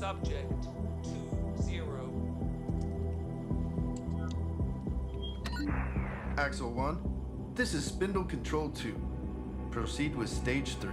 subject 20. Axel 1, this is Spindle Control 2. Proceed with Stage 3.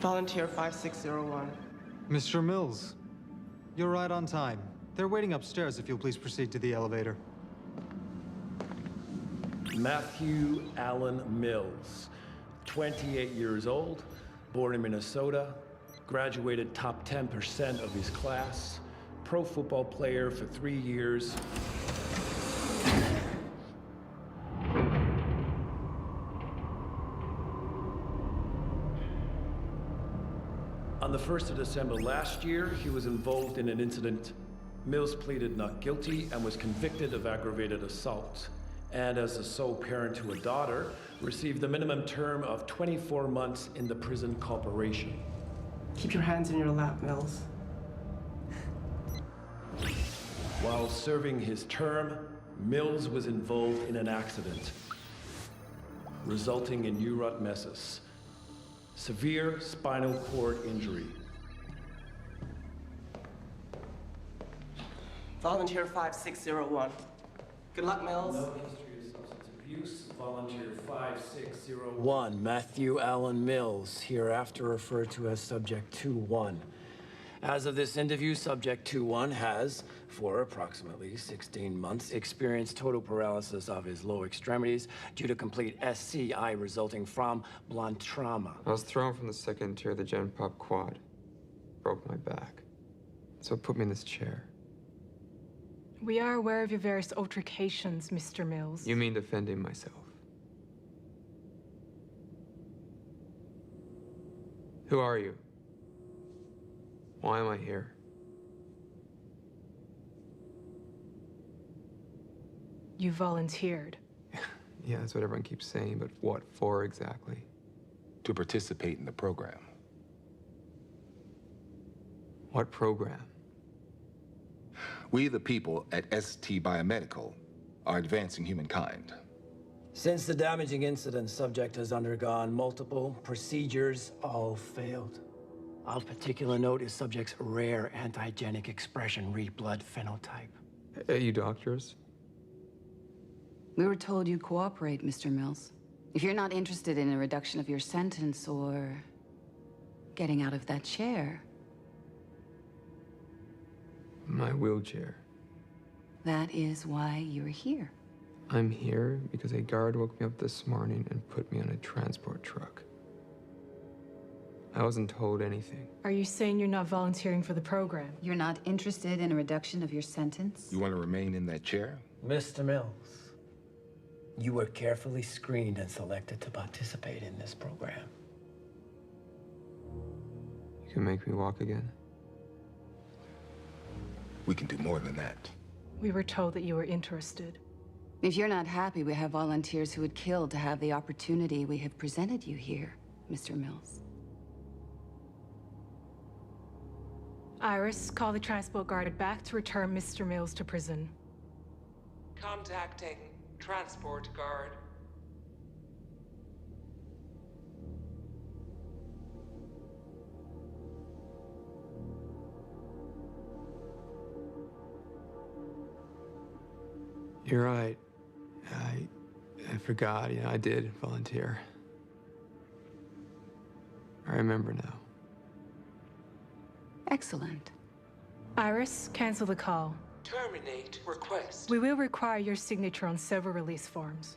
Volunteer 5601. Mr. Mills, you're right on time. They're waiting upstairs if you'll please proceed to the elevator. Matthew Allen Mills, 28 years old, born in Minnesota, graduated top 10% of his class, pro football player for 3 years. On the 1st of December last year, he was involved in an incident. Mills pleaded not guilty and was convicted of aggravated assault. And as the sole parent to a daughter, received the minimum term of 24 months in the prison corporation. Keep your hands in your lap, Mills. While serving his term, Mills was involved in an accident, resulting in neurotmesis, severe spinal cord injury. Volunteer 5601. Good luck, Mills. No history of substance abuse. Volunteer 5601, Matthew Allen Mills, hereafter referred to as Subject 2-1. As of this interview, Subject 2-1 has, for approximately 16 months, experienced total paralysis of his lower extremities due to complete SCI resulting from blunt trauma. I was thrown from the second tier of the Gen Pop quad. Broke my back. So it put me in this chair. We are aware of your various altercations, Mr. Mills. You mean defending myself? Who are you? Why am I here? You volunteered. Yeah, that's what everyone keeps saying, but what for exactly? To participate in the program. What program? We, the people at ST Biomedical, are advancing humankind. Since the damaging incident, subject has undergone multiple procedures, all failed. Of particular note is subject's rare antigenic expression red blood phenotype. Hey, you doctors? We were told you'd cooperate, Mr. Mills. If you're not interested in a reduction of your sentence or getting out of that chair, My wheelchair. that is why you're here. I'm here because a guard woke me up this morning and put me on a transport truck. I wasn't told anything. Are you saying you're not volunteering for the program? You're not interested in a reduction of your sentence? You want to remain in that chair? Mr. Mills, you were carefully screened and selected to participate in this program. You can make me walk again? We can do more than that. We were told that you were interested. If you're not happy, we have volunteers who would kill to have the opportunity we have presented you here, Mr. Mills. Iris, call the transport guard back to return Mr. Mills to prison. Contacting transport guard. You're right. I forgot. Yeah, I did volunteer. I remember now. Excellent. Iris, cancel the call. Terminate request. We will require your signature on several release forms.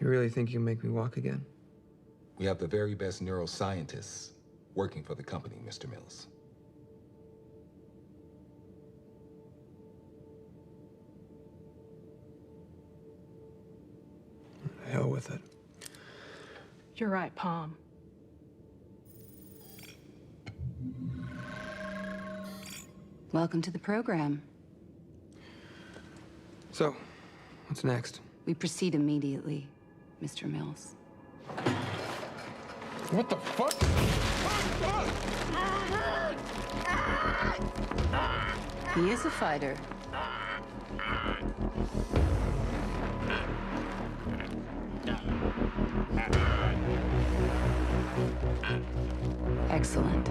You really think you can make me walk again? We have the very best neuroscientists working for the company, Mr. Mills. Hell with it. You're right, Palm. Welcome to the program. So, what's next? We proceed immediately, Mr. Mills. What the fuck? He is a fighter. Excellent.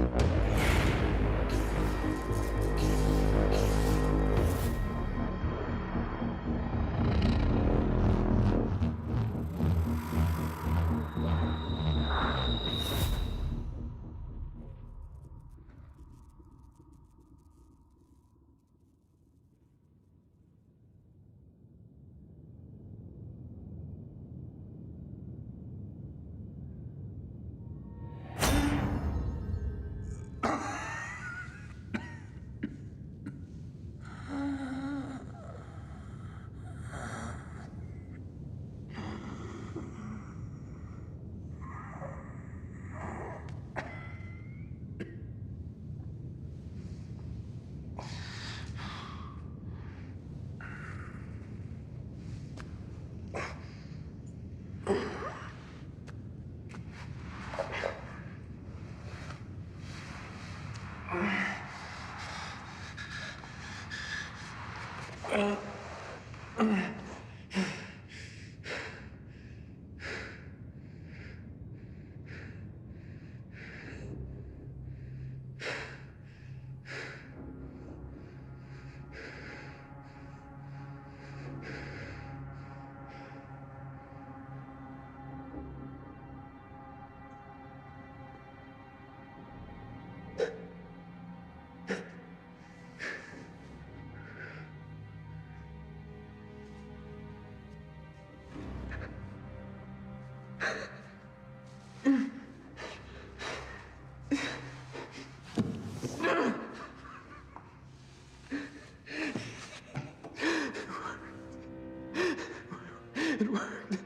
It worked.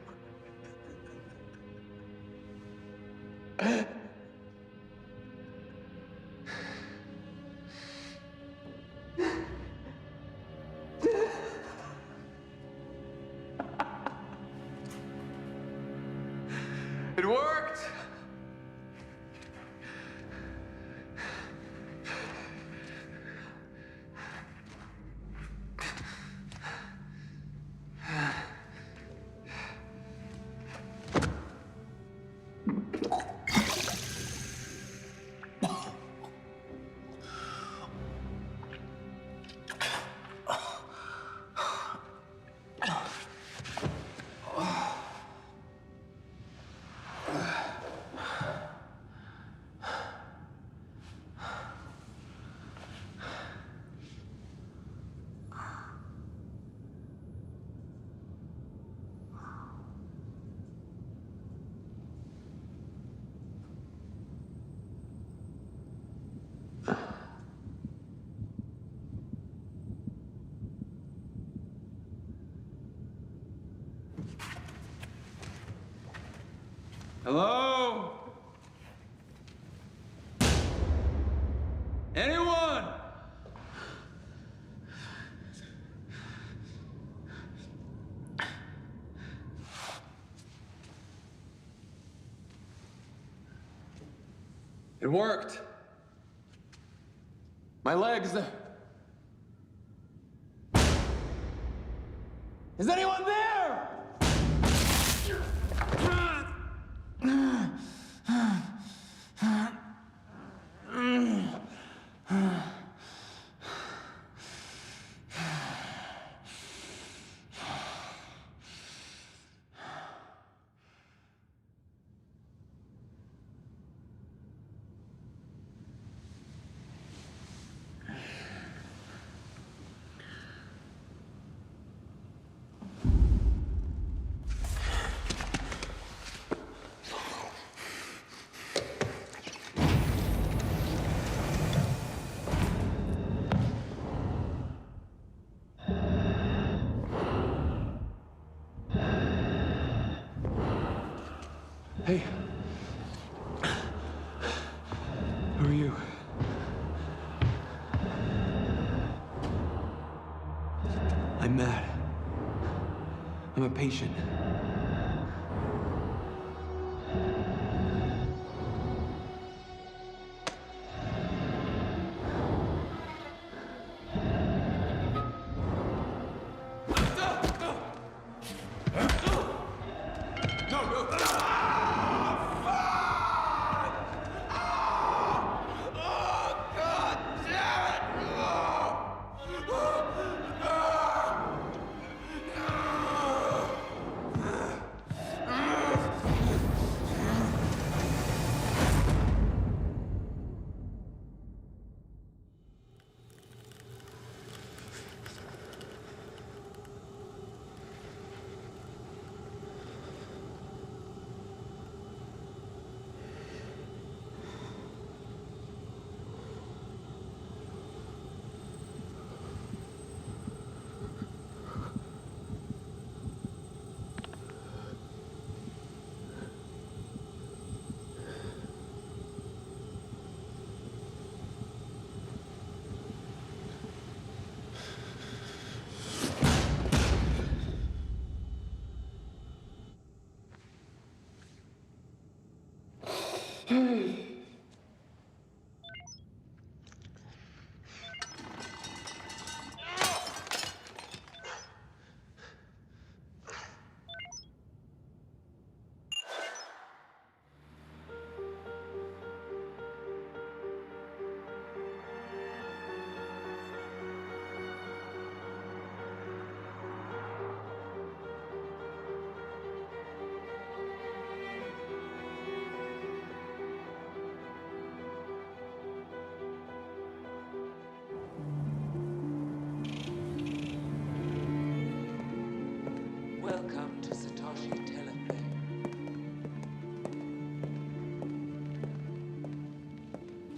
Hello? Anyone? It worked. My legs. Is anyone there? Hey. Who are you? I'm Matt. I'm a patient. Welcome to Satoshi Teleplay.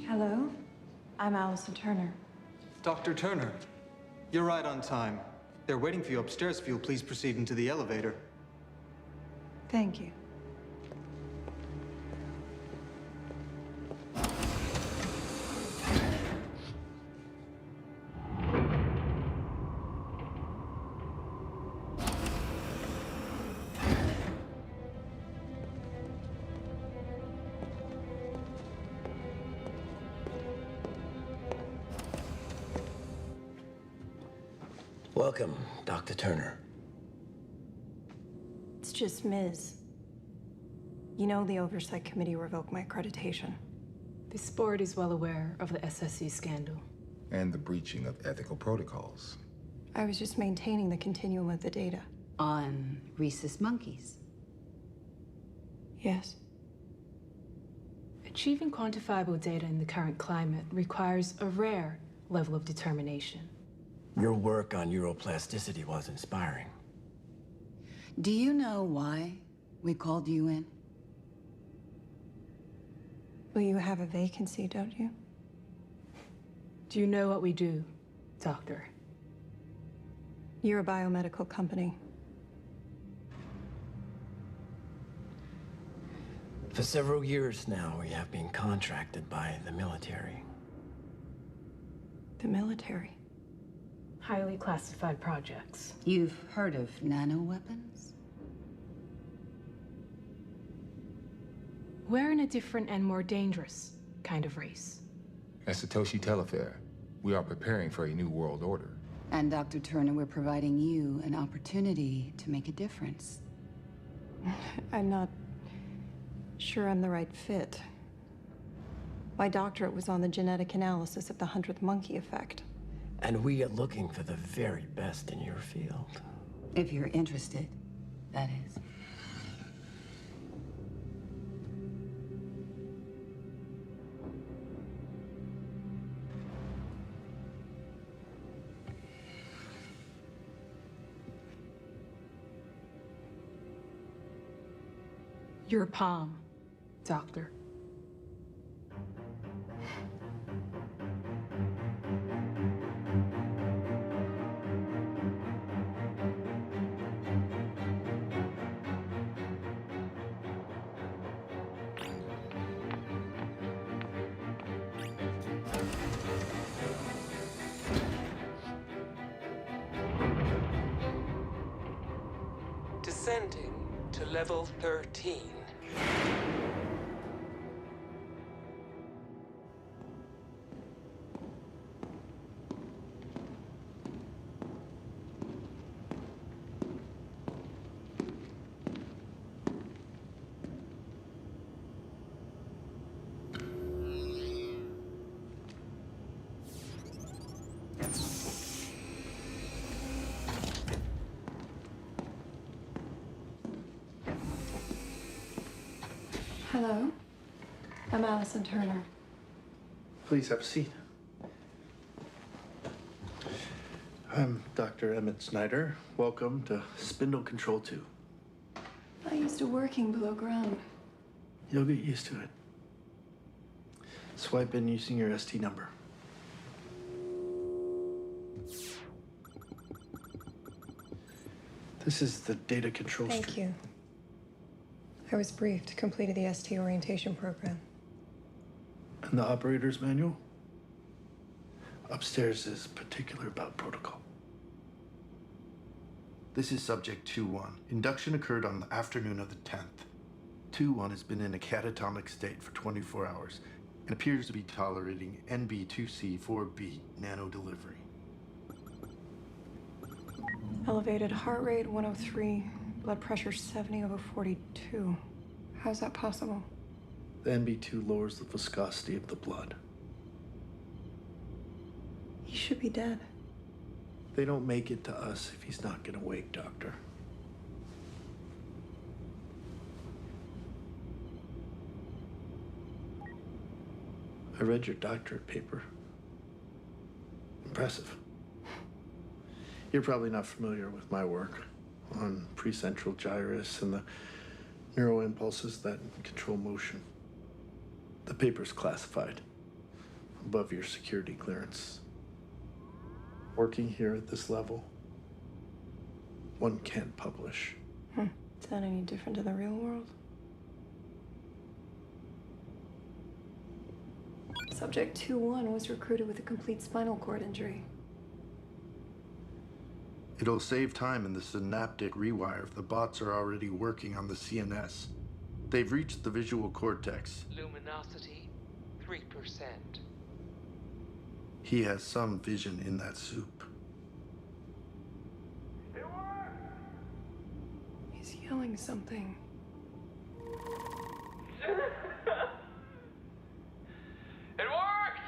Hello, I'm Allison Turner. Dr. Turner, you're right on time. They're waiting for you upstairs if you'll please proceed into the elevator. Thank you. Welcome, Dr. Turner. It's just Ms. You know the Oversight Committee revoked my accreditation. This board is well aware of the SSC scandal. And the breaching of ethical protocols. I was just maintaining the continuum of the data. On rhesus monkeys. Yes. Achieving quantifiable data in the current climate requires a rare level of determination. Your work on neuroplasticity was inspiring. Do you know why we called you in? Well, you have a vacancy, don't you? Do you know what we do, Doctor? You're a biomedical company. For several years now, we have been contracted by the military. The military. Highly classified projects. You've heard of nanoweapons? We're in a different and more dangerous kind of race. At Satoshi Telefair, we are preparing for a new world order. And Dr. Turner, we're providing you an opportunity to make a difference. I'm not sure I'm the right fit. My doctorate was on the genetic analysis of the 100th monkey effect. And we are looking for the very best in your field. If you're interested, that is. Your palm, Doctor. Descending to level 13. Hello. I'm Allison Turner. Please have a seat. I'm Dr. Emmett Snyder. Welcome to Spindle Control 2. I used to working below ground. You'll get used to it. Swipe in using your ST number. This is the data control Thank stream. you. I was briefed, completed the ST orientation program. And the operator's manual? Upstairs is particular about protocol. This is subject 2-1. Induction occurred on the afternoon of the 10th. 2-1 has been in a catatonic state for 24 hours and appears to be tolerating NB2C4B nano delivery. Elevated heart rate 103, blood pressure 70/42. How's that possible? The NB2 lowers the viscosity of the blood. He should be dead. They don't make it to us if he's not gonna wake, Doctor. I read your doctorate paper. Impressive. You're probably not familiar with my work on precentral gyrus and the neuroimpulses that control motion. The paper's classified, above your security clearance. Working here at this level, one can't publish. Is that any different to the real world? Subject 2-1 was recruited with a complete spinal cord injury. It'll save time in the synaptic rewire if the bots are already working on the CNS. They've reached the visual cortex. Luminosity 3%. He has some vision in that soup. He's yelling something. It worked!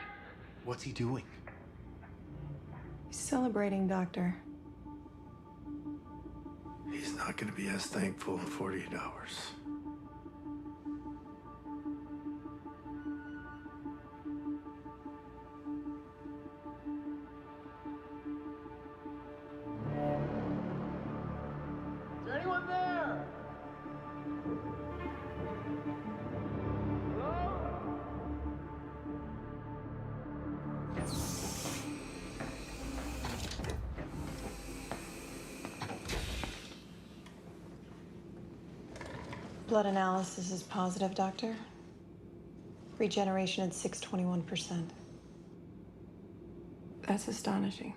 What's he doing? He's celebrating, Doctor. He's not gonna be as thankful in 48 hours. Is there anyone there? Hello? Blood analysis is positive, Doctor. Regeneration at 621%. That's astonishing.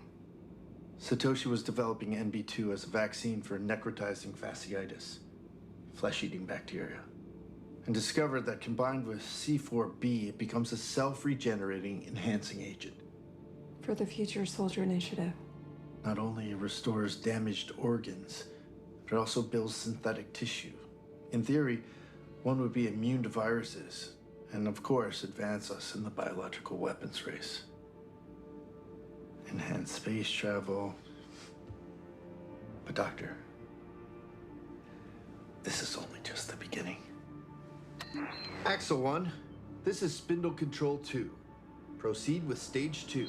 Satoshi was developing NB2 as a vaccine for necrotizing fasciitis, flesh-eating bacteria, and discovered that combined with C4B, it becomes a self-regenerating enhancing agent. For the Future Soldier Initiative. Not only restores damaged organs, but also builds synthetic tissue. In theory, one would be immune to viruses, and of course, advance us in the biological weapons race. Enhanced space travel. But Doctor, this is only just the beginning. Axel 1, this is Spindle Control 2. Proceed with Stage 2.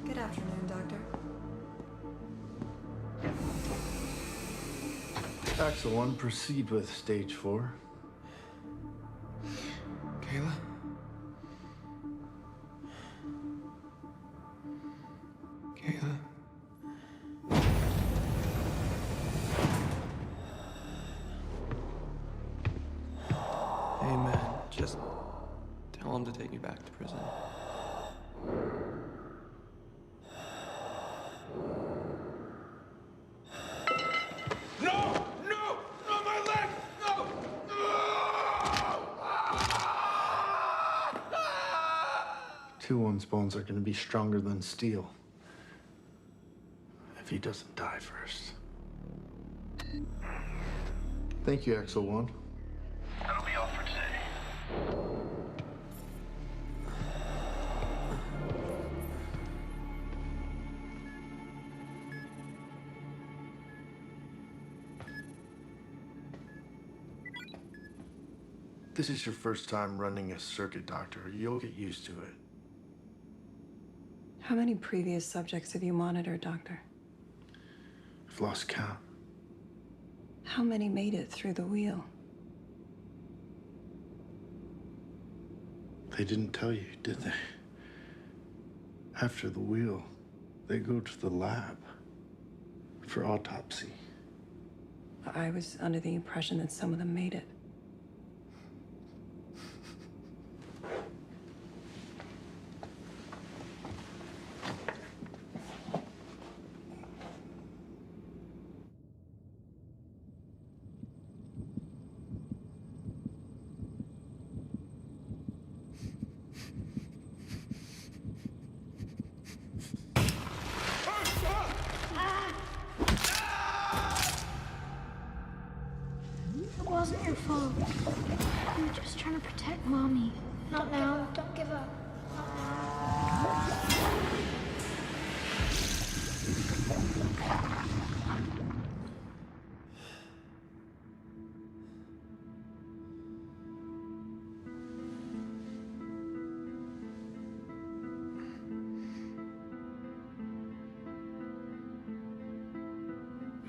Good afternoon, Doctor. Axel 1, proceed with Stage 4. Kayla? Kayla? Hey, man, just tell him to take me back to prison. No! No! No, my leg! No! Two One's bones are going to be stronger than steel. If he doesn't die first. Thank you, Axel 1. That'll be all for today. This is your first time running a circuit, Doctor. You'll get used to it. How many previous subjects have you monitored, Doctor? I've lost count. How many made it through the wheel? They didn't tell you, did they? After the wheel, they go to the lab for autopsy. I was under the impression that some of them made it. It wasn't your fault. You were just trying to protect Mommy. Not now. Don't give up.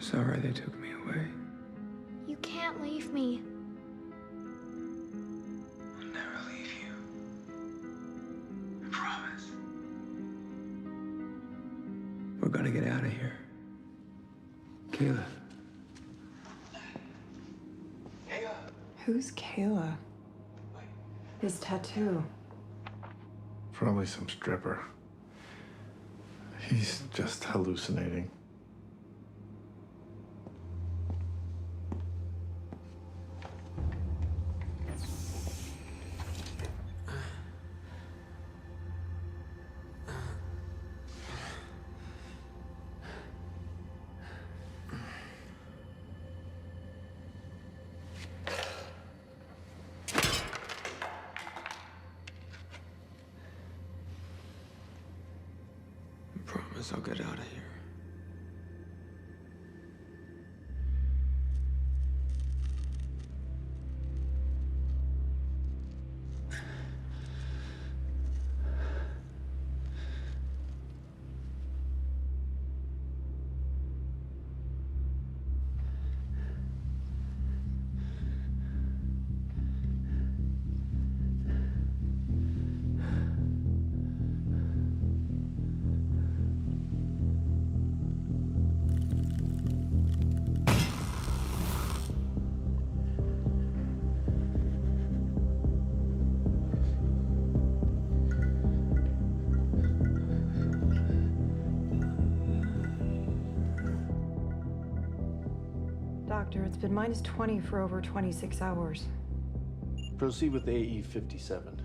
Sorry they took me away. You can't leave me. I'll never leave you. I promise. We're gonna get out of here. Kayla. Who's Kayla? His tattoo. Probably some stripper. He's just hallucinating. I'll get out of here. Doctor, it's been minus 20 for over 26 hours. Proceed with AE 57.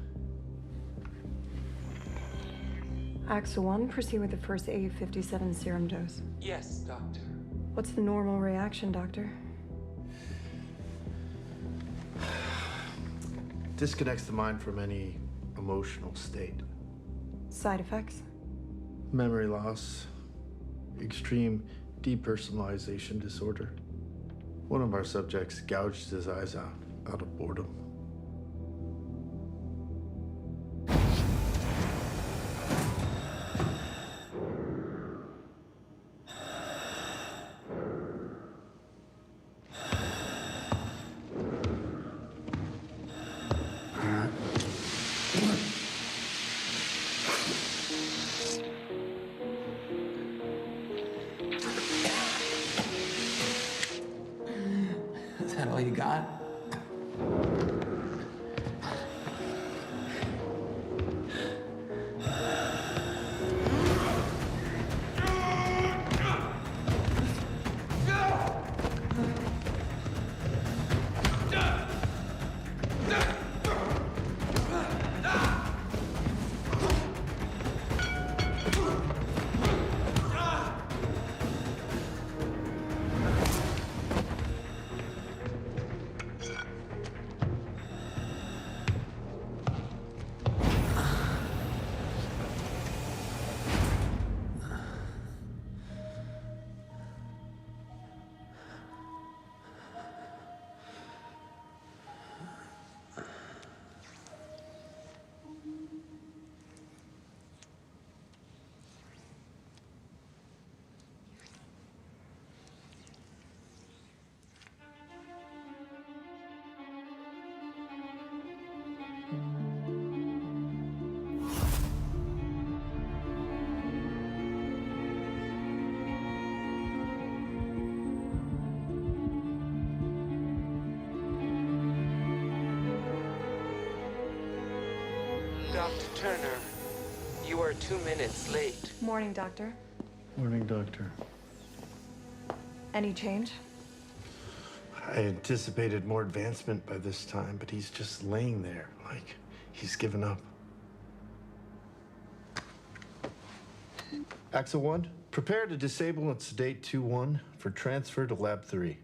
AXA 1, proceed with the first AE 57 serum dose. Yes, Doctor. What's the normal reaction, Doctor? Disconnects the mind from any emotional state. Side effects? Memory loss, extreme depersonalization disorder. One of our subjects gouged his eyes out of boredom. Is that all you got? Dr. Turner, you are 2 minutes late. Morning, Doctor. Morning, Doctor. Any change? I anticipated more advancement by this time, but he's just laying there like he's given up. AXA 1, prepare to disable and sedate 2-1 for transfer to Lab 3.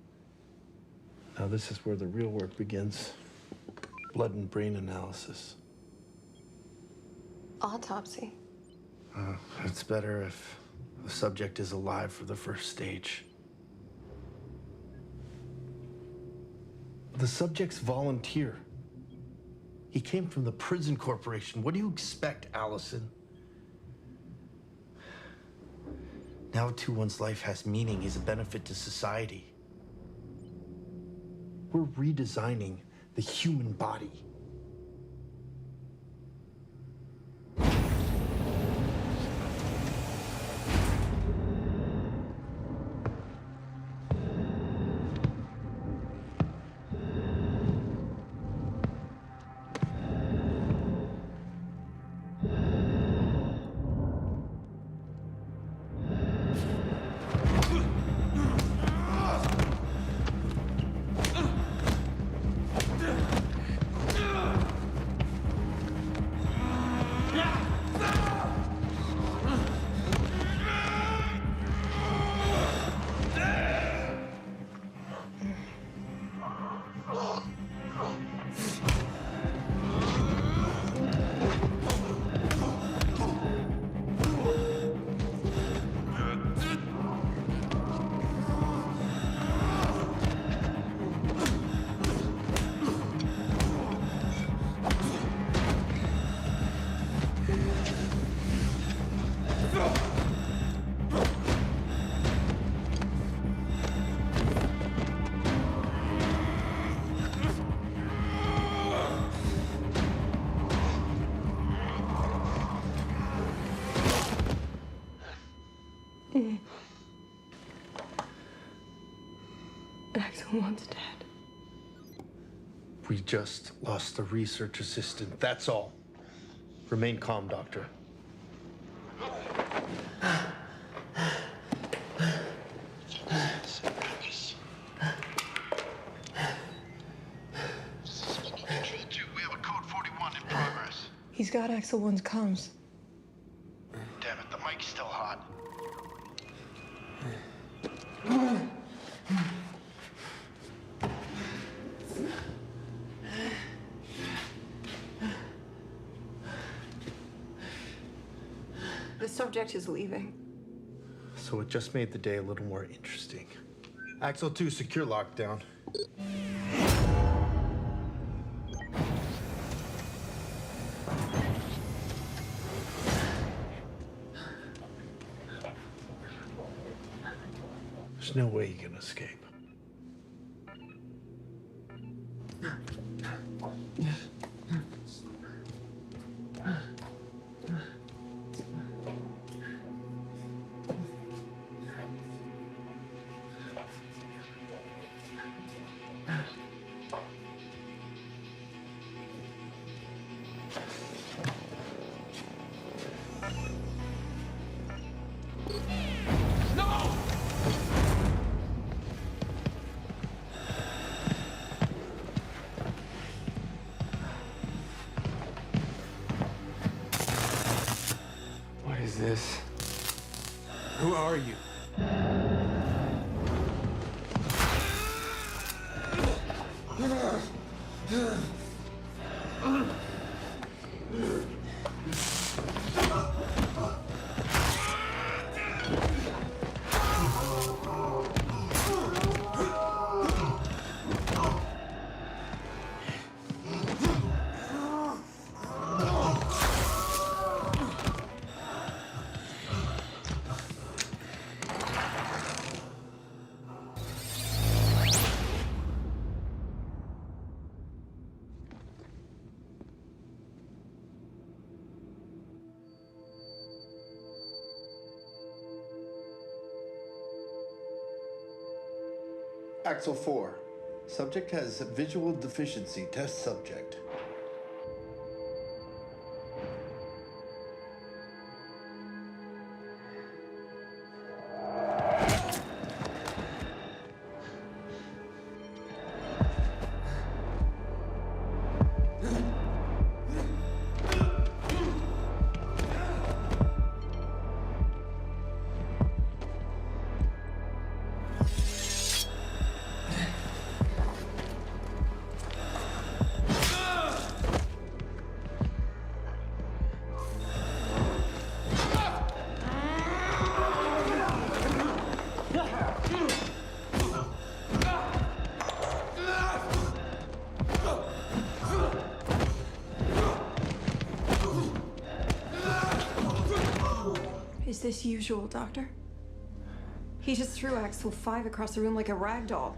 Now this is where the real work begins. Blood and brain analysis. Autopsy. It's better if the subject is alive for the first stage. The subject's volunteer. He came from the prison corporation. What do you expect, Allison? Now 2-1's life has meaning. He's a benefit to society. We're redesigning the human body. Axel 1's dead. We just lost the research assistant, that's all. Remain calm, Doctor. He's got Axel 1's comms. Damn it, the mic's still hot. The subject is leaving. So it just made the day a little more interesting. Axel 2, secure lockdown. There's no way you can escape. What is this? Who are you? Axel 4. Subject has visual deficiency. Test subject. Is this usual, Doctor? He just threw Axel 5 across the room like a rag doll.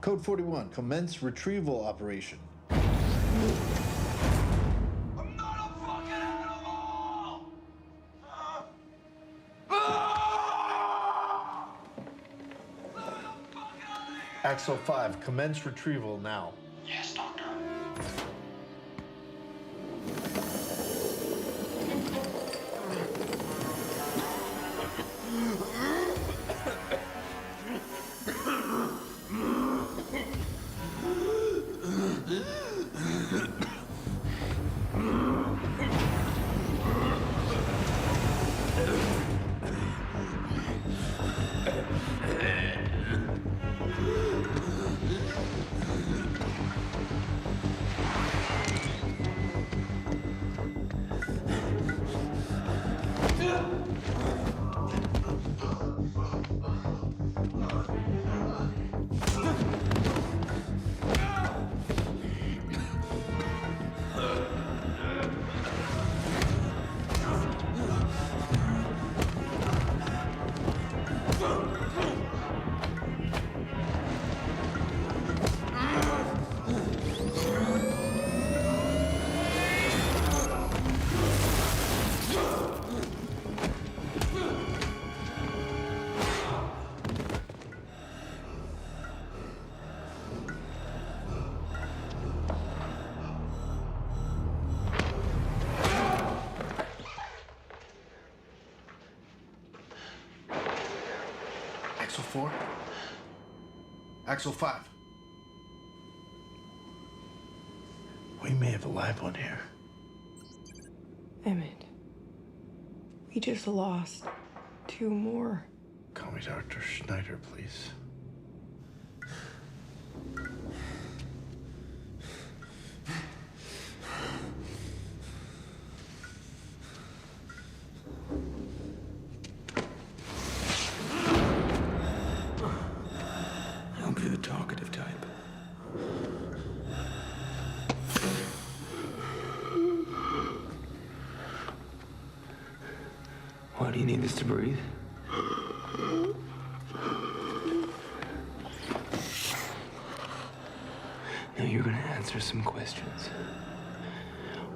Code 41. Commence retrieval operation. Axel 5, commence retrieval now. Yes, Doctor. 4. Axle 5. We may have a live one here. Emmett, we just lost 2 more. Call me Dr. Schneider, please. I'll be the talkative type. Why do you need this to breathe? Now you're gonna answer some questions.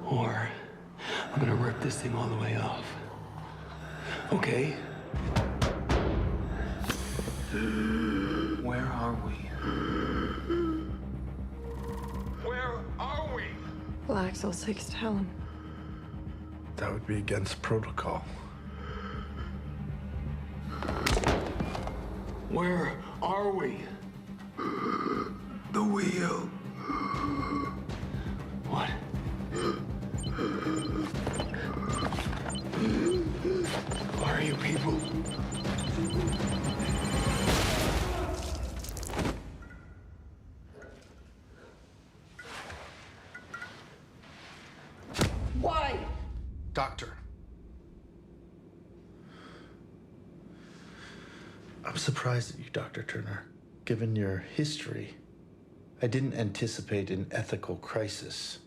Or I'm gonna rip this thing all the way off. Okay? Where are we? Where are we? Laxel 6, tell him. That would be against protocol. Where are we? The wheel. What? Who are you people? Why? Doctor. I'm surprised at you, Dr. Turner. Given your history, I didn't anticipate an ethical crisis.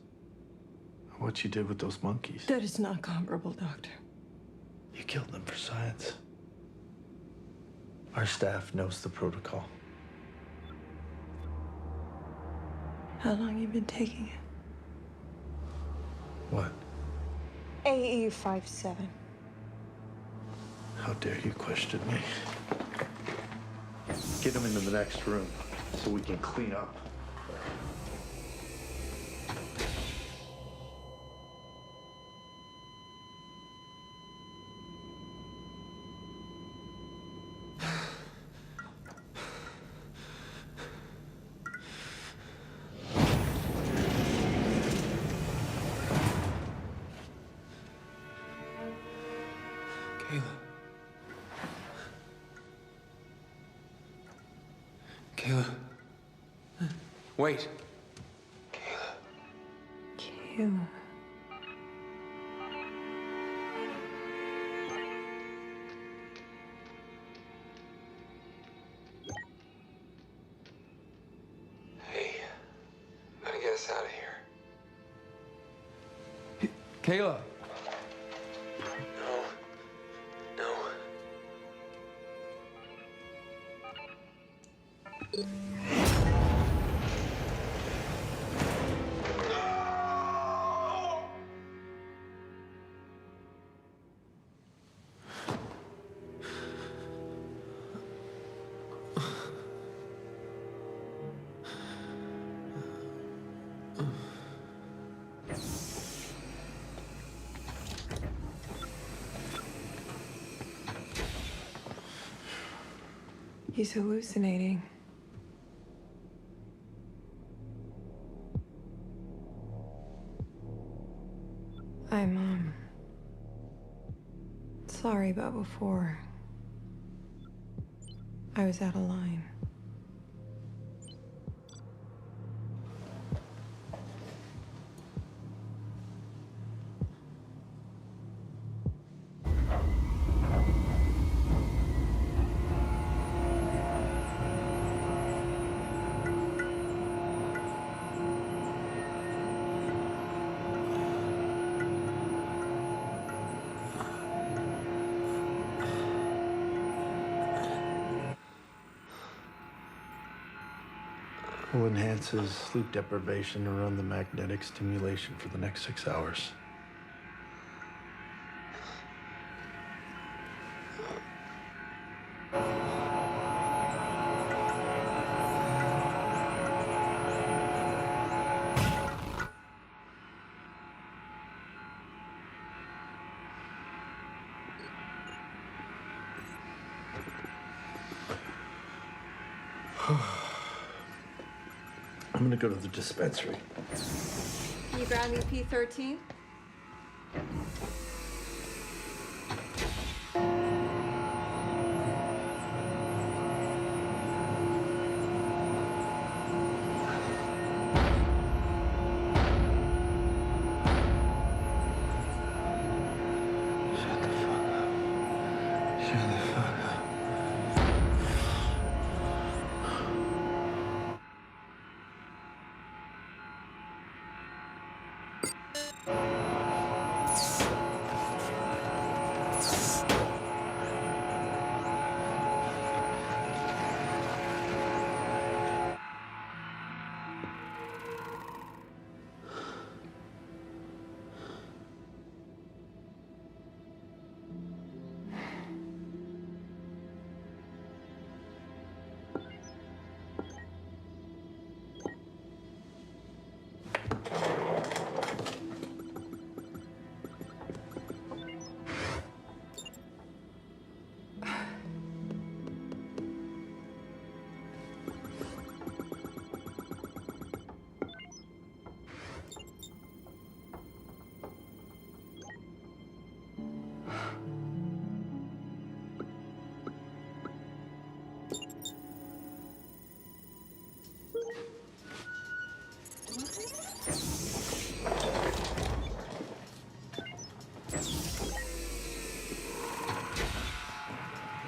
What you did with those monkeys. That is not comparable, Doctor. You killed them for science. Our staff knows the protocol. How long you been taking it? What? AE57. How dare you question me? Get them into the next room so we can clean up. Kayla. Kayla. Wait. Kayla. Hey, gotta get us out of here. Kayla. No. No. He's hallucinating. I'm sorry about before. I was out of line. We'll enhance his sleep deprivation and run the magnetic stimulation for the next 6 hours. I'm gonna go to the dispensary. Can you grab me P13?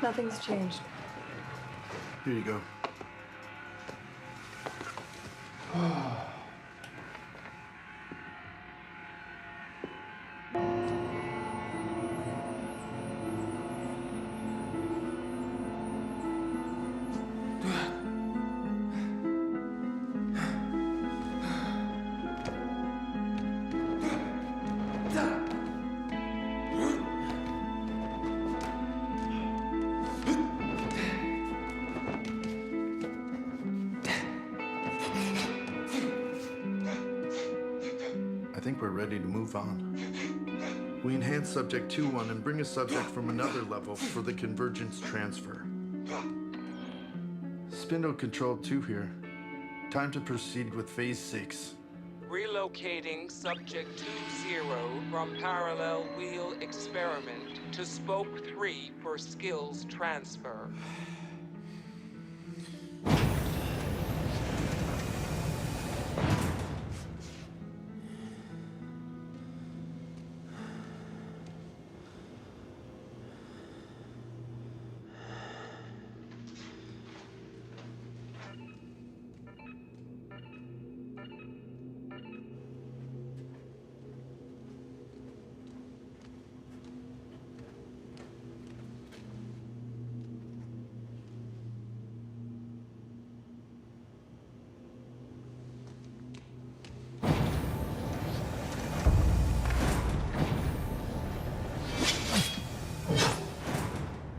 Nothing's changed. Here you go. I think we're ready to move on. We enhance subject 2-1 and bring a subject from another level for the convergence transfer. Spindle control 2 here. Time to proceed with phase 6. Relocating subject 20 from parallel wheel experiment to spoke 3 for skills transfer.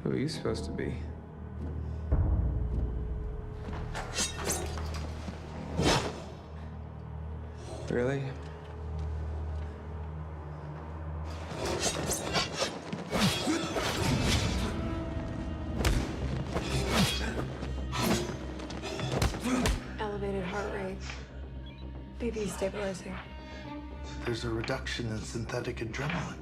Who are you supposed to be? Really? Elevated heart rate. BP stabilizing. There's a reduction in synthetic adrenaline.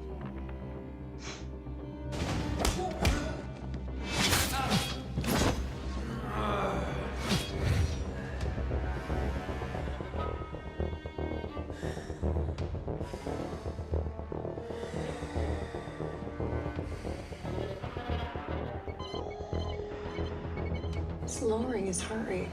It's lowering his heart rate.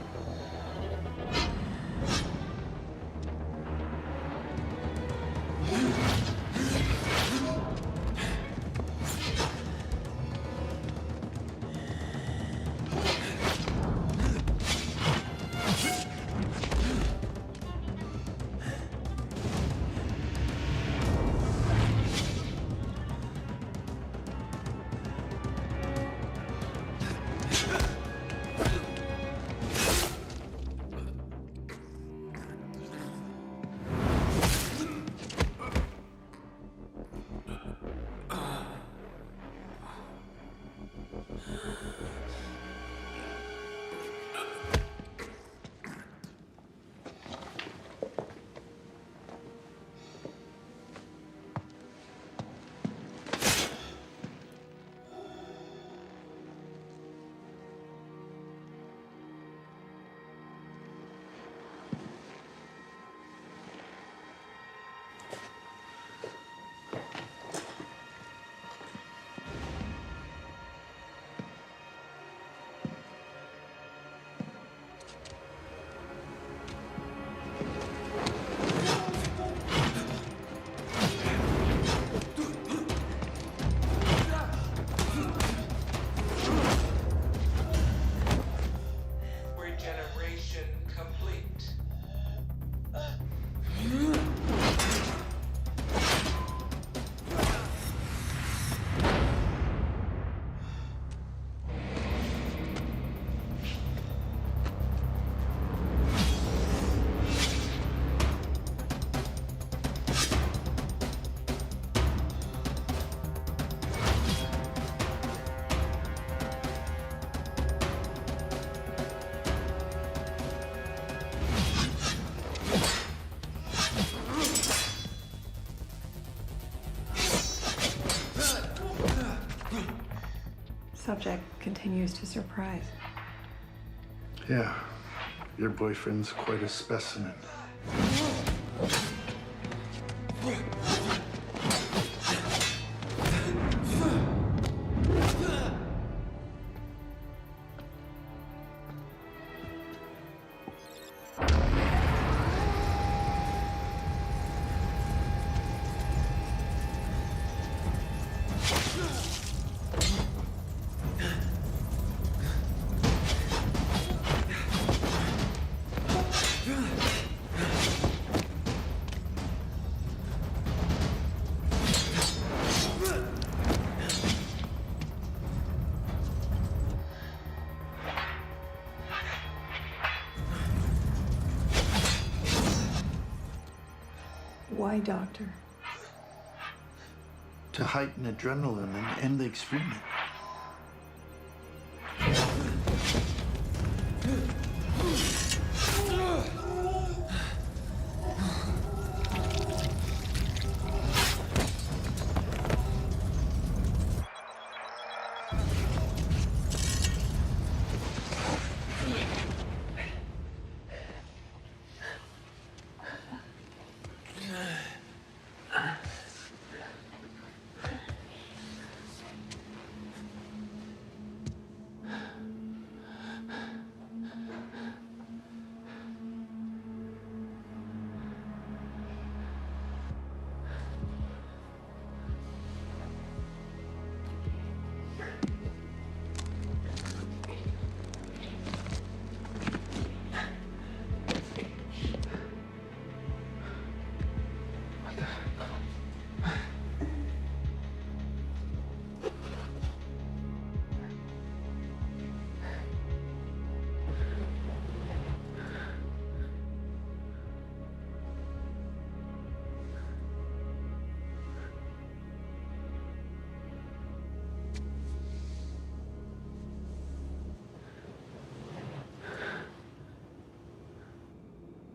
Subject continues to surprise. Yeah, your boyfriend's quite a specimen. Why, Doctor? To heighten adrenaline and end the experiment.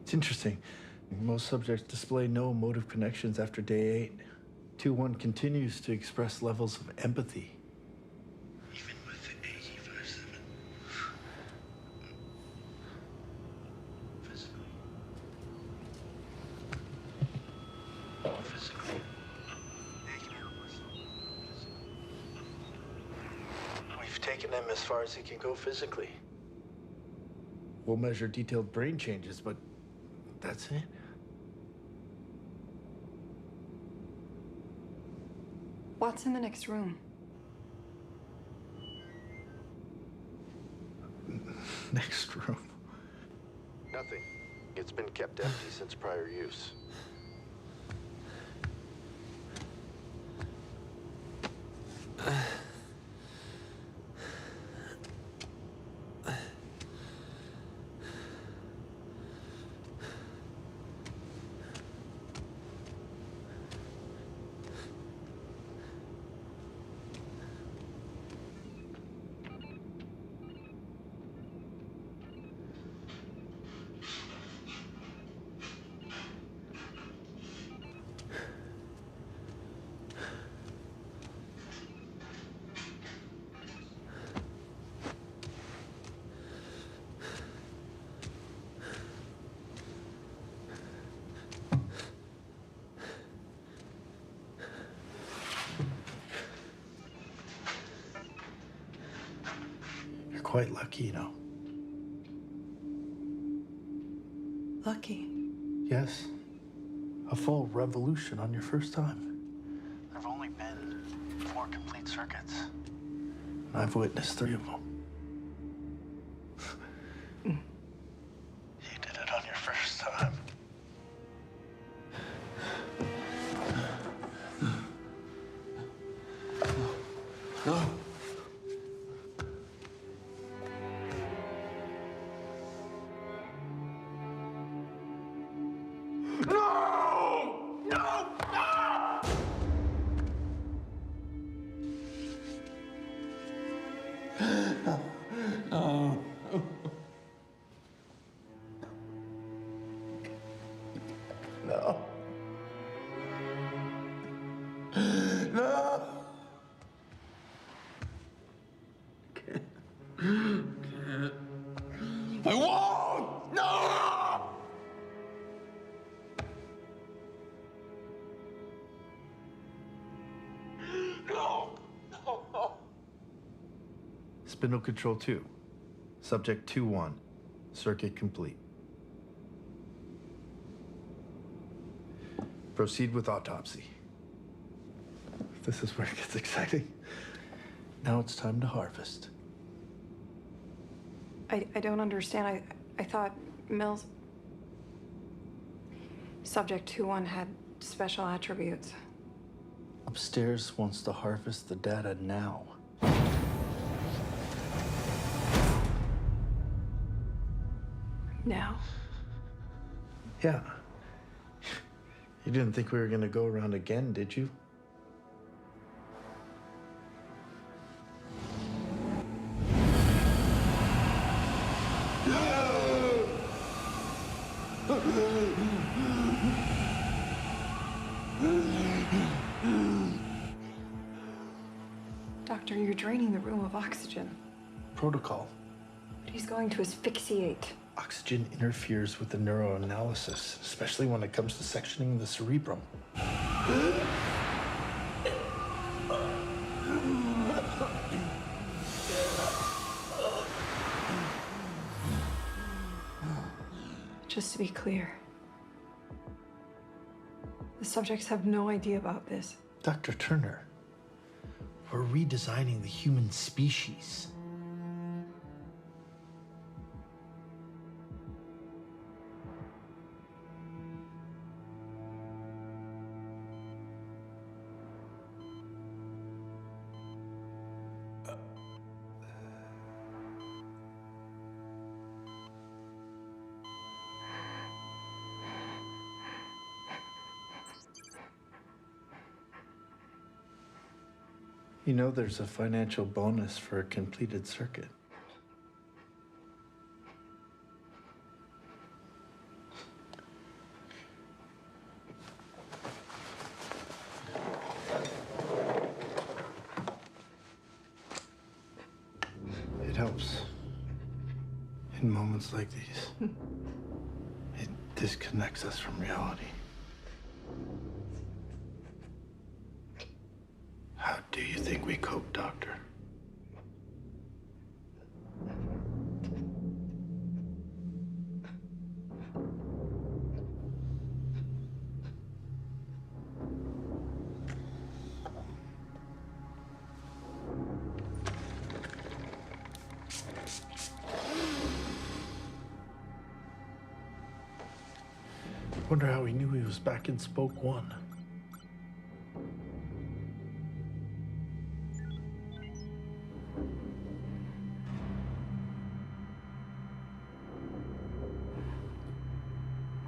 It's interesting. Most subjects display no emotive connections after day 8. 2-1 continues to express levels of empathy. Even with the AE-57. Physically. We've taken him as far as he can go physically. We'll measure detailed brain changes, but that's it. What's in the next room? Next room. Nothing. It's been kept empty since prior use. You're quite lucky, you know. Lucky. Yes. A full revolution on your first time. There've only been 4 complete circuits. And I've witnessed 3 of them. You did it on your first time. No. No. No. Spindle Control 2. Subject 2-1. Circuit complete. Proceed with autopsy. This is where it gets exciting. Now it's time to harvest. I don't understand. I thought Mills... Subject 2-1 had special attributes. Upstairs wants to harvest the data now. Now? Yeah. You didn't think we were gonna go around again, did you? Doctor, you're draining the room of oxygen. Protocol. But he's going to asphyxiate. Oxygen interferes with the neuroanalysis, especially when it comes to sectioning the cerebrum. Just to be clear, the subjects have no idea about this. Dr. Turner, we're redesigning the human species. You know there's a financial bonus for a completed circuit. It helps. In moments like these, it disconnects us from reality. How do you think we cope, Doctor? Wonder how he knew he was back in Spoke 1.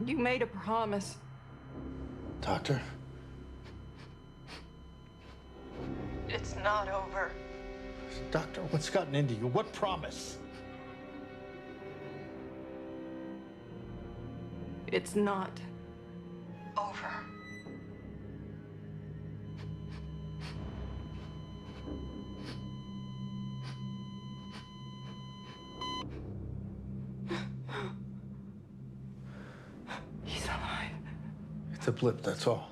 You made a promise. Doctor? It's not over. Doctor, what's gotten into you? What promise? It's not over. He's alive. It's a blip, that's all.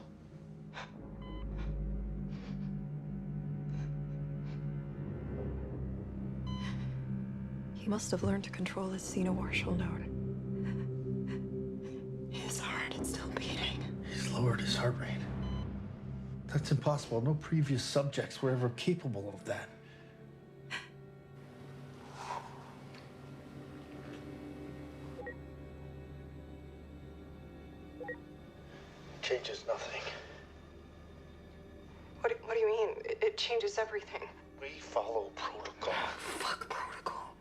He must have learned to control his xenomartial node. His heart is still beating. He's lowered his heart rate. That's impossible. No previous subjects were ever capable of that. Changes nothing. What do you mean? It changes everything. We follow protocol. Fuck protocol.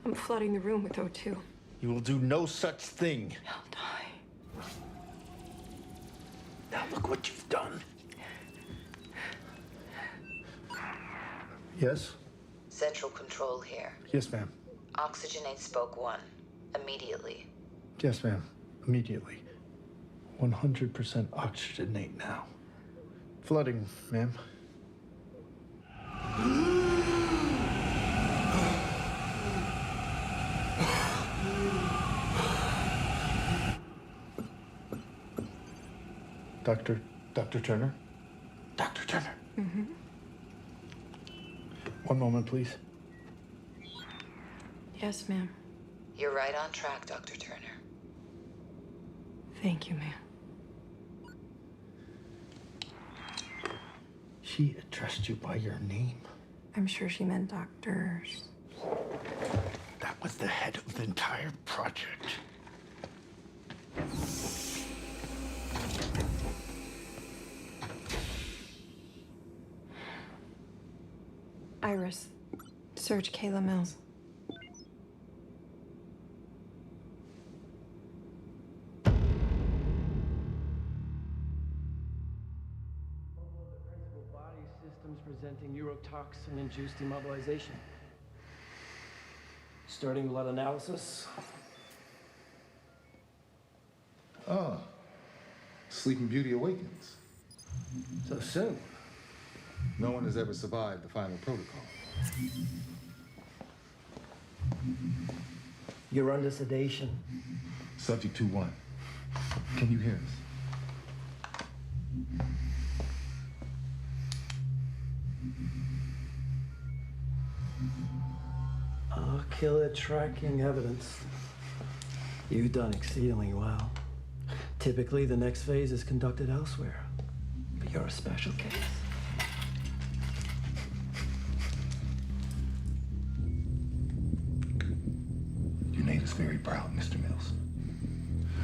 I'm flooding the room with O2. You will do no such thing. He'll die. Now look what you've done. Yes? Central control here. Yes, ma'am. Oxygenate Spoke 1. Immediately. Yes, ma'am. Immediately. 100% oxygenate now. Flooding, ma'am. Dr. Turner? Dr. Turner. Mm-hmm. One moment, please. Yes, ma'am. You're right on track, Dr. Turner. Thank you, ma'am. She addressed you by your name? I'm sure she meant doctors. That was the head of the entire project. Iris, search Kayla Mills. Body systems presenting neurotoxin-induced immobilization. Starting blood analysis. Ah, Sleeping Beauty awakens. So soon. No one has ever survived the final protocol. You're under sedation. Subject 2-1. Can you hear us? Killer tracking evidence. You've done exceedingly well. Typically, the next phase is conducted elsewhere. But you're a special case. Your name is very proud, Mr. Mills.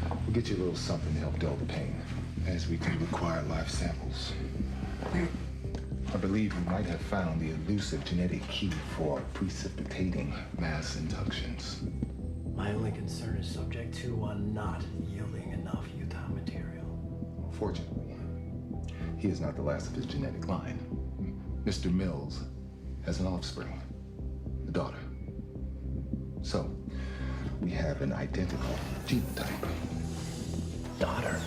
We'll get you a little something to help dull the pain, as we do require live samples. I believe we might have found the elusive genetic key for precipitating mass inductions. My only concern is subject 2-1 not yielding enough Utah material. Fortunately, he is not the last of his genetic line. Mr. Mills has an offspring, a daughter. So, we have an identical genotype. Daughter.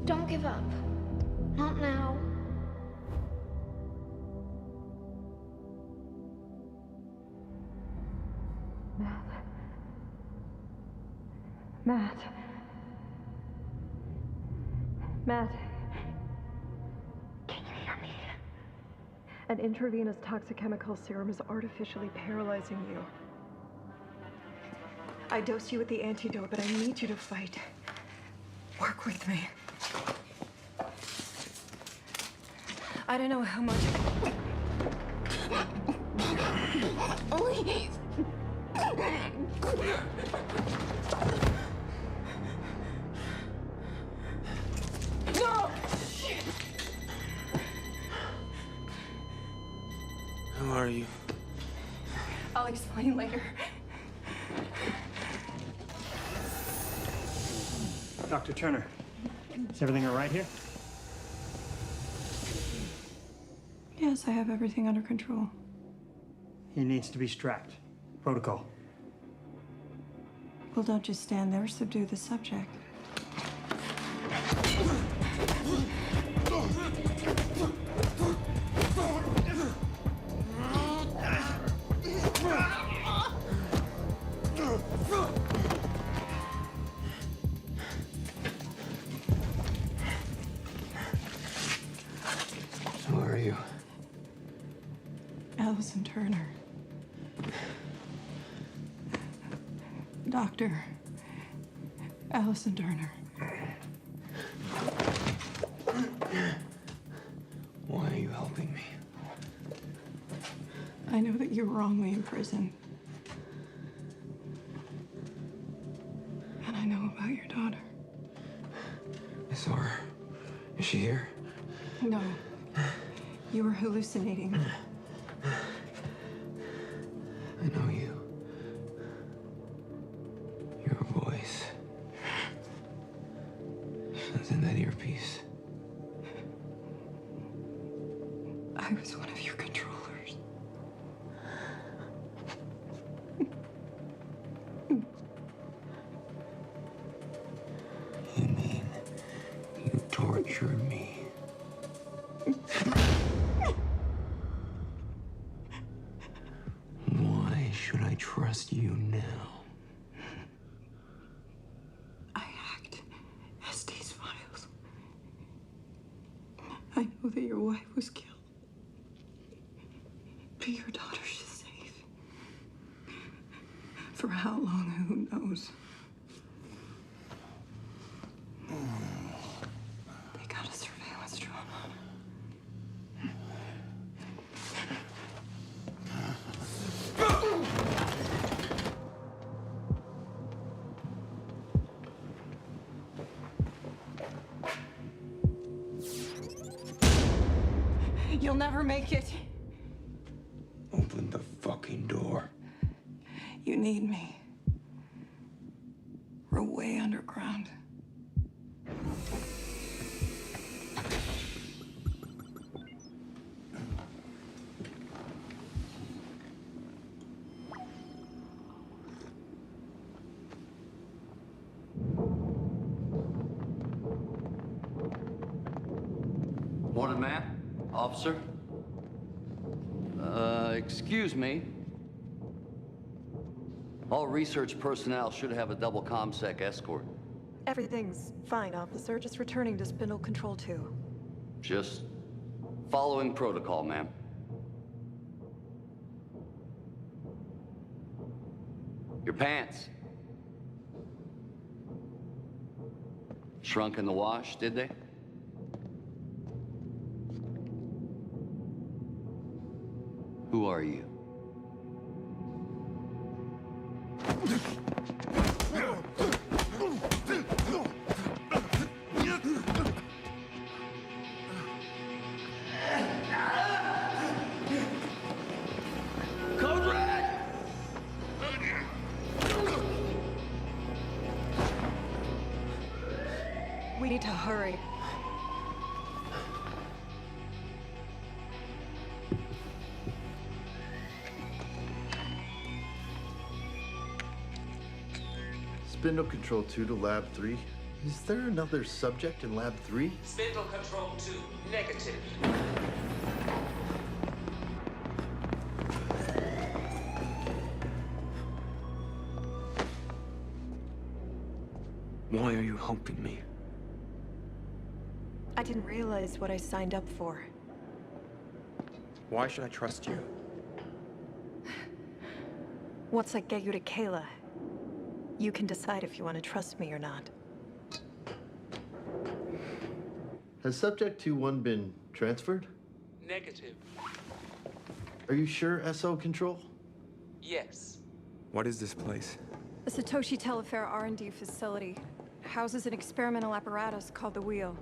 Don't give up. Not now. Matt. Matt. Can you hear me? An intravenous toxichemical serum is artificially paralyzing you. I dosed you with the antidote, but I need you to fight. Work with me. I don't know how much. Please. No! Who are you? I'll explain later. Dr. Turner, is everything all right here? Yes, I have everything under control. He needs to be strapped. Protocol. Well, don't just stand there. Subdue the subject. Who are you? Allison Turner. Doctor. Allison Turner. Why are you helping me? I know that you're wrongly imprisoned. And I know about your daughter. I saw her. Is she here? No. You were hallucinating. I know you. Your voice. It's in that earpiece. I was one of your controllers. You mean you trust you now. I hacked SD's files. I know that your wife was killed. But your daughter is safe. For how long, who knows? They got a surveillance drone on her. You'll never make it. Open the fucking door. You need me. We're way underground. Morning, ma'am. Officer. Excuse me. All research personnel should have a double ComSec escort. Everything's fine, officer. Just returning to Spindle Control 2. Just following protocol, ma'am. Your pants. Shrunk in the wash, did they? Who are you? Code Red! We need to hurry. Spindle Control 2 to Lab 3. Is there another subject in Lab 3? Spindle Control 2, negative. Why are you helping me? I didn't realize what I signed up for. Why should I trust you? Once I get you to Kayla, you can decide if you want to trust me or not. Has Subject 2-1 been transferred? Negative. Are you sure, SO Control? Yes. What is this place? The Satoshi Telefair R&D facility houses an experimental apparatus called the Wheel.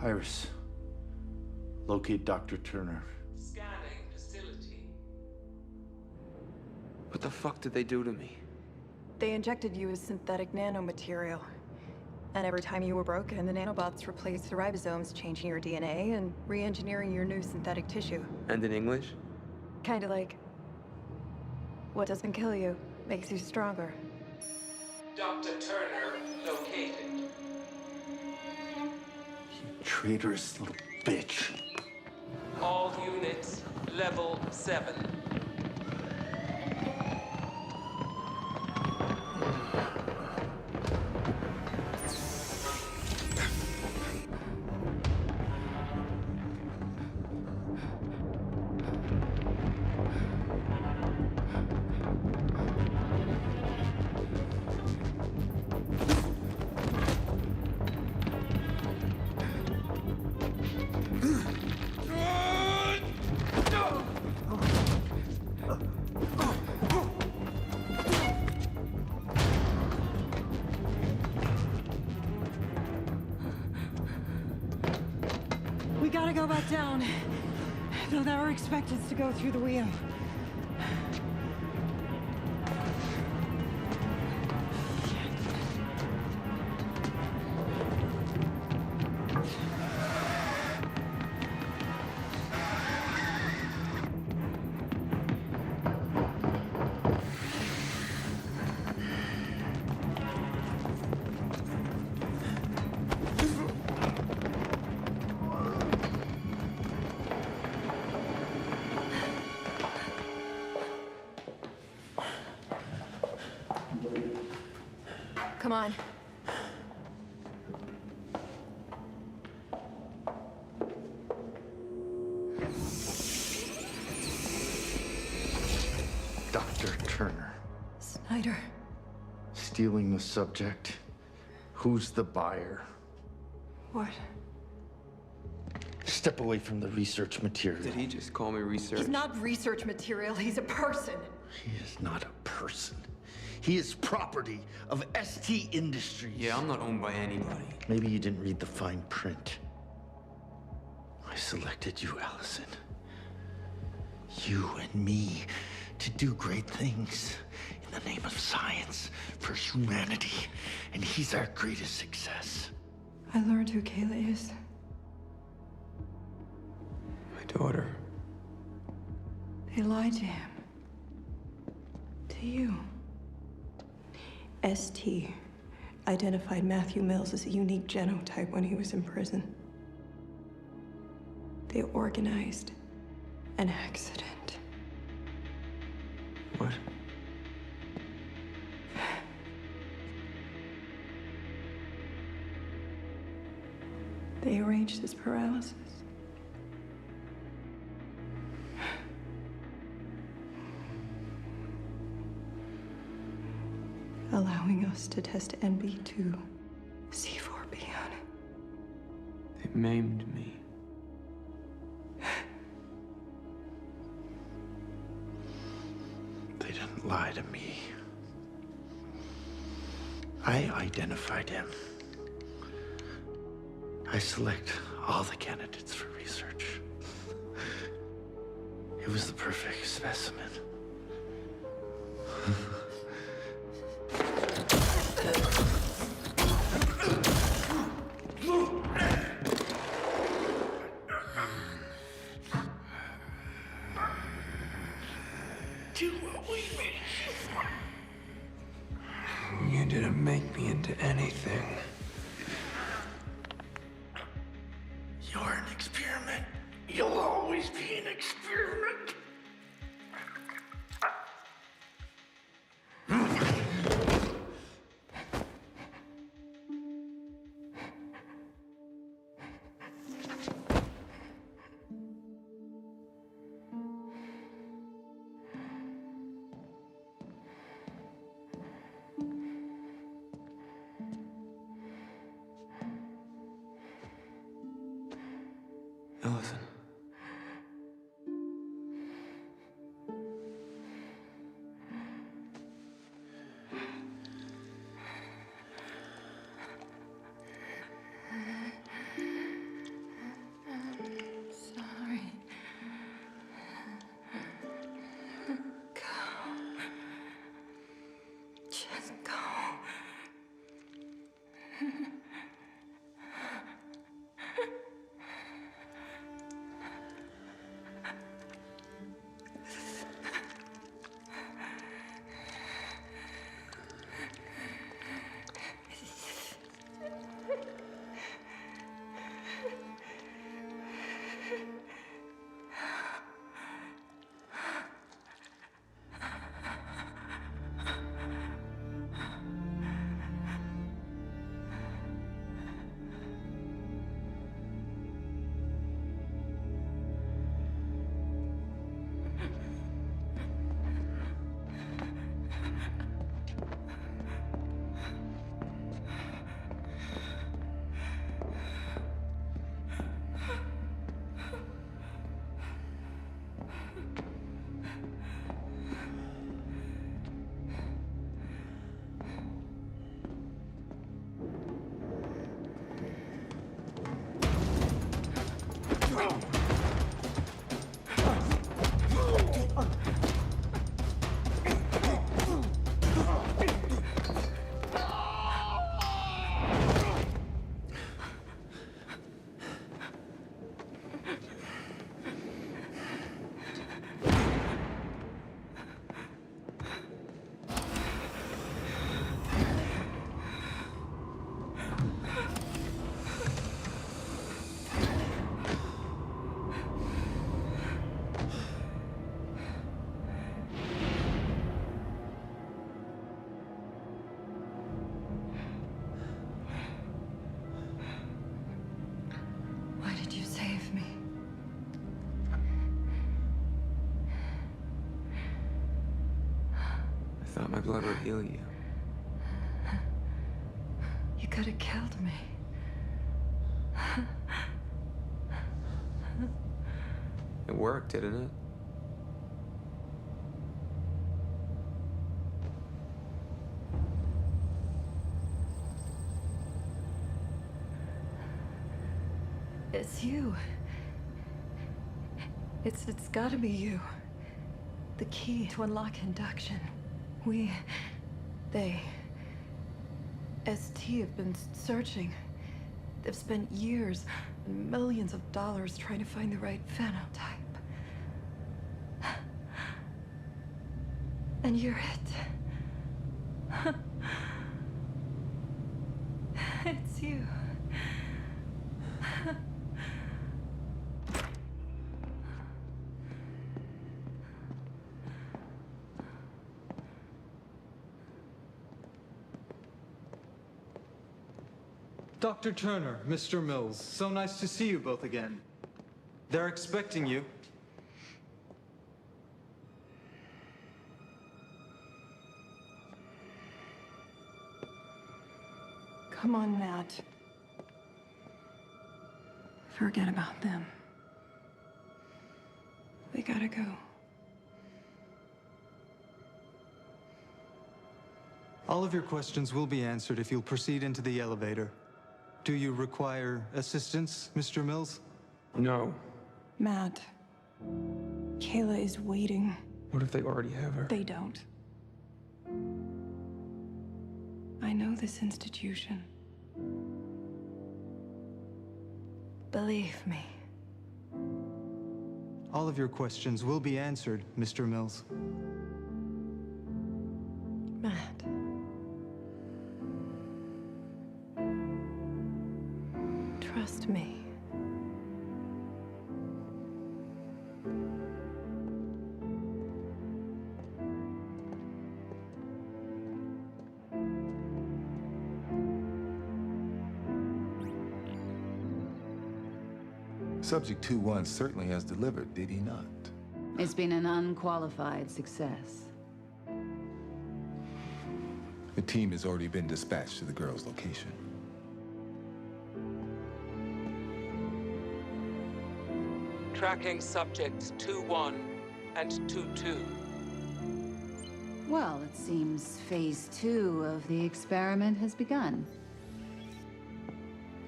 Iris, locate Dr. Turner. Scanning facility. What the fuck did they do to me? They injected you with synthetic nanomaterial. And every time you were broken, the nanobots replaced the ribosomes, changing your DNA and re-engineering your new synthetic tissue. And in English? Kinda like, what doesn't kill you makes you stronger. Dr. Turner located. Traitorous little bitch. All units, level 7. We gotta go back down. They'll never expect us to go through the wheel. Come on. Dr. Turner. Snyder. Stealing the subject. Who's the buyer? What? Step away from the research material. Did he just call me research? He's not research material, he's a person. He is not a person. He is property of ST Industries. Yeah, I'm not owned by anybody. Maybe you didn't read the fine print. I selected you, Allison. You and me to do great things in the name of science for humanity. And he's our greatest success. I learned who Kayla is. My daughter. They lied to him. To you. ST identified Matthew Mills as a unique genotype when he was in prison. They organized an accident. What? They arranged his paralysis. Allowing us to test NB2, C4B on it. They maimed me. They didn't lie to me. I identified him. I select all the candidates for research. It was the perfect specimen. Do what we wish. You didn't make me into anything. You're an experiment. You'll always be an experiment. Allison. Sorry. Go. Just go. Why did you save me? I thought my blood would heal you. You could have killed me. It worked, didn't it? It's you. It's gotta be you. The key to unlock induction. They, ST have been searching. They've spent years and millions of dollars trying to find the right phenotype. And you're it. It's you. Dr. Turner, Mr. Mills, so nice to see you both again. They're expecting you. Come on, Matt. Forget about them. We gotta go. All of your questions will be answered if you'll proceed into the elevator. Do you require assistance, Mr. Mills? No. Matt, Kayla is waiting. What if they already have her? They don't. I know this institution. Believe me. All of your questions will be answered, Mr. Mills. Matt. Trust me. Subject 2-1 certainly has delivered, did he not? It's been an unqualified success. The team has already been dispatched to the girl's location. Tracking subjects 2-1 and 2-2. Well, it seems phase 2 of the experiment has begun.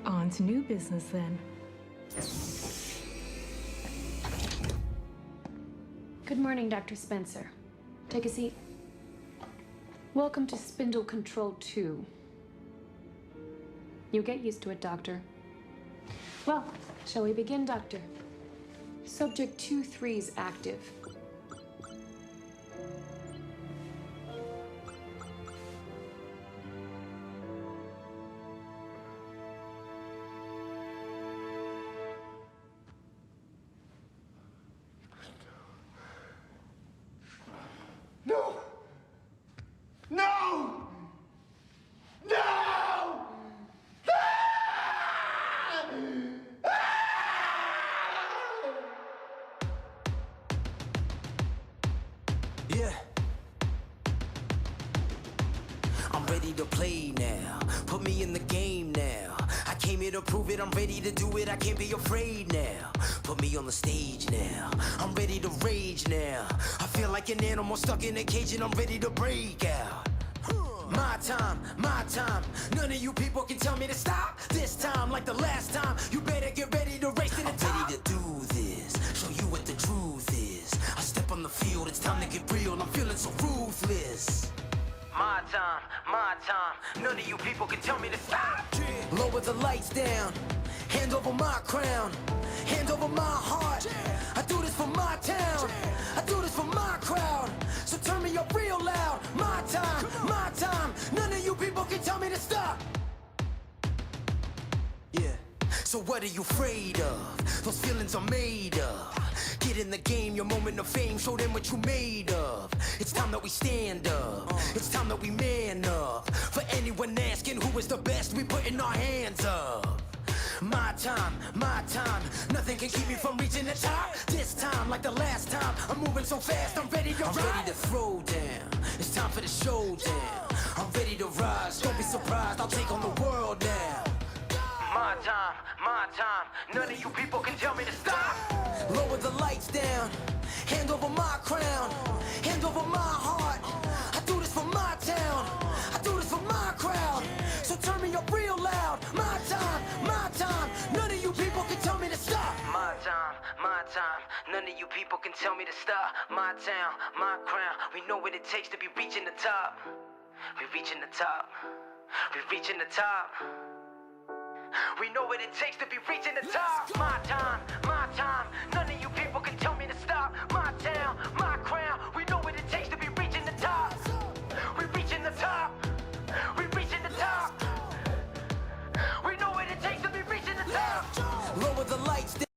On to new business then. Good morning, Dr. Spencer. Take a seat. Welcome to Spindle Control 2. You'll get used to it, Doctor. Well, shall we begin, Doctor? Subject 2-3's active. No! No! No! Yeah. I'm ready to play now. Put me in the game now. I came here to prove it. I'm ready to do it. I can't be afraid now. Put me on the stage now. I'm ready to rage now. I feel like an animal stuck in a cage and I'm ready to break out. My time, my time. None of you people can tell me to stop. This time, like the last time, you better get ready to race to the top. I'm ready to do None of you people can tell me to stop. Lower the lights down. Hand over my crown. Hand over my heart. I do this for my town. I do this for my crowd. So turn me up real loud. My time, my time. None of you people can tell me to stop. Yeah. So what are you afraid of? Those feelings are made of. Get in the game, your moment of fame. Show them what you made of. It's time that we stand up. It's time that we man up. For anyone asking who is the best, we putting our hands up. My time, nothing can keep me from reaching the top. This time, like the last time, I'm moving so fast, I'm ready to throw down. It's time for the showdown. I'm ready to rise, don't be surprised, I'll take on the world now. My time, none of you people can tell me to stop. Lower the lights down, hand over my crown, hand over my heart. I do this for my town, I do this for my crowd. So turn me up real loud. My time, none of you people can tell me to stop. My time, none of you people can tell me to stop. My town, my crown, we know what it takes to be reaching the top. We reaching the top, we reaching the top. We know what it takes to be reaching the top. My time, none of you people can tell me to stop. My town, my crown, we know what it takes to be reaching the top. We reaching the top, we reaching the top. We know what it takes to be reaching the top. Lower the lights.